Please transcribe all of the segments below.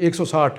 160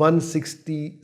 160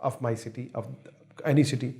of my city, of any city.